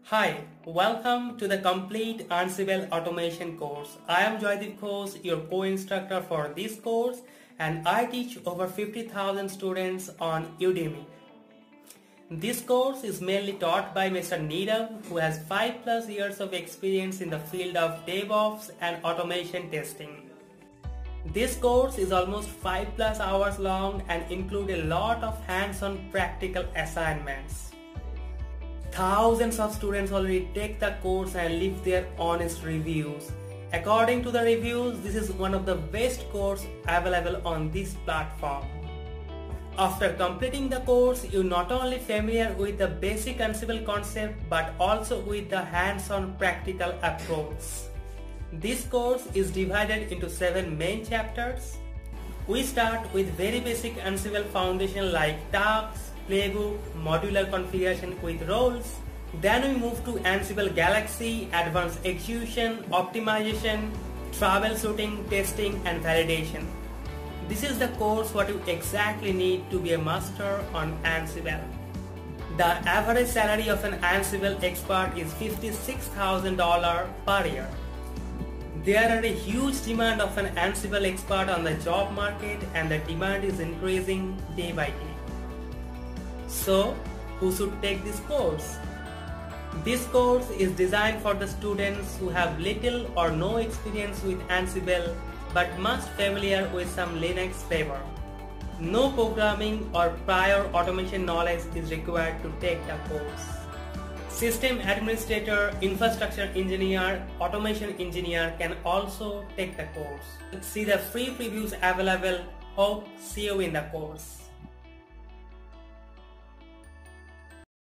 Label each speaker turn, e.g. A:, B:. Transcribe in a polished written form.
A: Hi, welcome to the complete Ansible automation course. I am Joydeep Ghosh, your co-instructor for this course, and I teach over 50,000 students on Udemy. This course is mainly taught by Mr. Neerav, who has 5+ years of experience in the field of DevOps and automation testing. This course is almost 5+ hours long and includes a lot of hands-on practical assignments. Thousands of students already take the course and leave their honest reviews. According to the reviews, this is one of the best courses available on this platform. After completing the course, you're not only familiar with the basic Ansible concept but also with the hands-on practical approach. This course is divided into 7 main chapters. We start with very basic Ansible foundation like tasks, playbook, modular configuration with roles. Then we move to Ansible Galaxy, advanced execution, optimization, troubleshooting, testing and validation. This is the course what you exactly need to be a master on Ansible. The average salary of an Ansible expert is $56,000 per year. There are a huge demand of an Ansible expert on the job market, and the demand is increasing day by day. So, who should take this course? This course is designed for the students who have little or no experience with Ansible but must familiar with some Linux flavor. No programming or prior automation knowledge is required to take the course. System administrator, infrastructure engineer, automation engineer can also take the course. See the free previews available. Hope see you in the course.